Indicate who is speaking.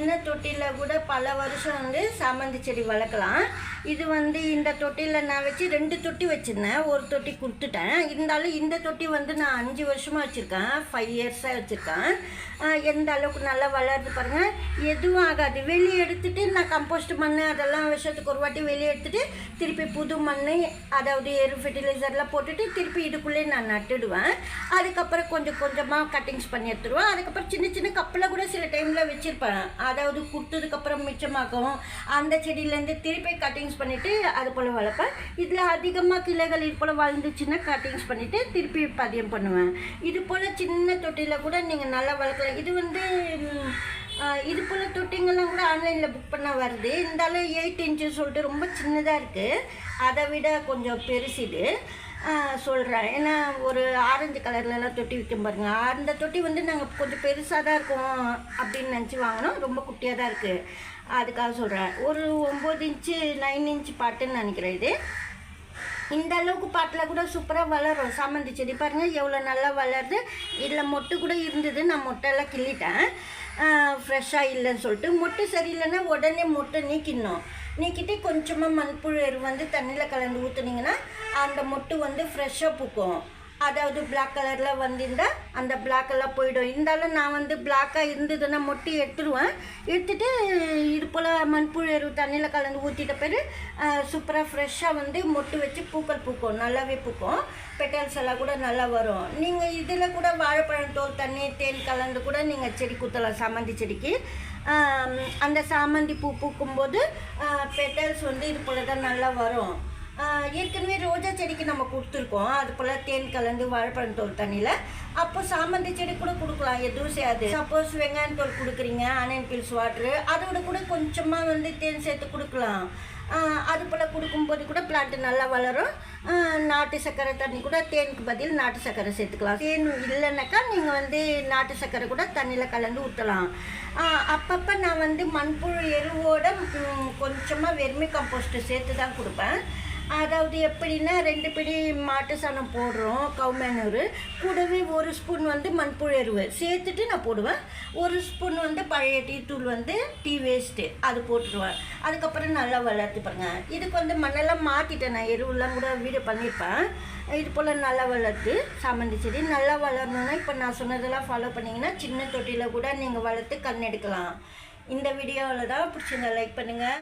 Speaker 1: சின்ன தொட்டியில் கூட பல வருஷம் வந்து சாமந்தி செடி வளர்க்கலாம். இது வந்து இந்த தொட்டியில் நான் வச்சு 2 தொட்டி வச்சுருந்தேன். ஒரு தொட்டி கொடுத்துட்டேன். இருந்தாலும் இந்த தொட்டி வந்து நான் 5 வருஷமாக வச்சுருக்கேன். 5 இயர்ஸாக வச்சுருக்கேன். எந்த அளவுக்கு நல்லா வளருது பாருங்கள். எதுவும் ஆகாது. வெளியே எடுத்துகிட்டு நான் கம்போஸ்ட் மண் அதெல்லாம் வருஷத்துக்கு ஒரு வாட்டி வெளியே எடுத்துகிட்டு திருப்பி புது மண், அதாவது எரு ஃபெர்டிலைசர்லாம் போட்டுட்டு திருப்பி இதுக்குள்ளே நான் நட்டுடுவேன். அதுக்கப்புறம் கொஞ்சம் கொஞ்சமாக கட்டிங்ஸ் பண்ணி எடுத்துடுவேன். அதுக்கப்புறம் சின்ன சின்ன கப்பில் கூட சில டைமில் வச்சுருப்பேன். அதாவது கொடுத்ததுக்கப்புறம் மிச்சமாகும். அந்த செடியிலேருந்து திருப்பி கட்டிங்ஸ் பண்ணிவிட்டு அது போல் வளர்ப்பேன். இதில் அதிகமாக கிளைகள் இது போல் வளர்ந்துச்சுன்னா கட்டிங்ஸ் பண்ணிவிட்டு திருப்பி பதியம் பண்ணுவேன். இது போல் சின்ன தொட்டியில் கூட நீங்கள் நல்லா வளர்க்கலாம். இது வந்து இது போல் தொட்டிங்கெல்லாம் கூட ஆன்லைனில் புக் பண்ண வருது. இருந்தாலும் 8 இன்ச்சு சொல்லிட்டு ரொம்ப சின்னதாக இருக்குது. அதை விட கொஞ்சம் பெருசு இது சொல்கிறேன். ஏன்னா ஒரு ஆரஞ்சு கலர்லலாம் தொட்டி விற்கும் பாருங்க. அந்த தொட்டி வந்து நாங்கள் கொஞ்சம் பெருசாக தான் இருக்கும் அப்படின்னு நினச்சி வாங்கினோம். ரொம்ப குட்டியாக தான் இருக்குது. அதுக்காக சொல்கிறேன். ஒரு 9 இன்ச்சு 9 இன்ச்சு பாட்டுன்னு நினைக்கிறேன். இது இந்த அளவுக்கு பாட்டில் கூட சூப்பராக வளரும். சாமந்தி செடி பாருங்கள் எவ்வளோ நல்லா வளருது. இதில் மொட்டு கூட இருந்தது. நான் மொட்டையெல்லாம் கிள்ளிட்டேன். ஃப்ரெஷ்ஷாக இல்லைன்னு சொல்லிட்டு. மொட்டு சரியில்லைன்னா உடனே மொட்டை நீக்கிட்டு கொஞ்சமாக மண்புழு எரு வந்து தண்ணியில் கலந்து ஊற்றுனீங்கன்னா அந்த மொட்டு வந்து ஃப்ரெஷ்ஷாக பூக்கும். அதாவது பிளாக் கலரில் வந்திருந்தால் அந்த பிளாக்கெல்லாம் போயிடும். இருந்தாலும் நான் வந்து பிளாக்காக இருந்ததுன்னா மொட்டி எடுத்துடுவேன். எடுத்துகிட்டு இது போல் மண்புழு எரு தண்ணியில் கலந்து ஊற்றிட்ட பிறகு சூப்பராக ஃப்ரெஷ்ஷாக வந்து மொட்டு வச்சு பூக்கள் பூக்கும். நல்லாவே பூக்கும். பெட்டல்ஸ் எல்லாம் கூட நல்லா வரும். நீங்கள் இதில் கூட வாழைப்பழம் தோல் தண்ணி தேன் கலந்து கூட நீங்கள் செடி குத்தலாம். சாமந்தி செடிக்கு அந்த சாமந்தி பூ பூக்கும்போது பெட்டல்ஸ் வந்து இது போல் தான் நல்லா வரும். ஏற்கனவே ரோஜா செடிக்கு நம்ம கொடுத்துருக்கோம். அது போல் தேன் கலந்து வாழைப்பழம் தோல் தண்ணியில். அப்போ சாமந்தி செடி கூட கொடுக்கலாம். எதுவும் செய்யாது. சப்போஸ் வெங்காயம் தோல் கொடுக்குறீங்க, ஆனியன் பீல்ஸ் வாட்ரு, அதோட கூட கொஞ்சமாக வந்து தேன் சேர்த்து கொடுக்கலாம். அது போல் கொடுக்கும்போது கூட பிளான்ட்டு நல்லா வளரும். நாட்டு சர்க்கரை தண்ணி கூட தேனுக்கு பதில் நாட்டு சர்க்கரை சேர்த்துக்கலாம். தேன் இல்லைன்னாக்கா நீங்கள் வந்து நாட்டு சர்க்கரை கூட தண்ணியில் கலந்து ஊற்றலாம். அப்பப்போ நான் வந்து மண்புழு எருவோட கொஞ்சமாக வெர்மி கம்போஸ்ட்டு சேர்த்து தான் கொடுப்பேன். அதாவது எப்படின்னா 2 பிடி மாட்டு சாணம் போடுறோம், கவுமேனூர் கூடவே 1 ஸ்பூன் வந்து மண்புழு எருவு சேர்த்துட்டு நான் போடுவேன். 1 ஸ்பூன் வந்து பழைய டீ தூள் வந்து டீ வேஸ்ட்டு அது போட்டுடுவேன். அதுக்கப்புறம் நல்லா வளர்த்து பாருங்க. இதுக்கு வந்து மண்ணெல்லாம் மாற்றிட்டேன். நான் எருவெல்லாம் கூட வீடியோ பண்ணியிருப்பேன். இது போல் நல்லா வளர்த்து சாமந்தி செடி நல்லா வளரணுன்னா இப்போ நான் சொன்னதெல்லாம் ஃபாலோ பண்ணிங்கன்னா சின்ன தொட்டியில் கூட நீங்கள் வளர்த்து கண் எடுக்கலாம். இந்த வீடியோவில் தான் பிடிச்சிருந்தா லைக் பண்ணுங்கள்.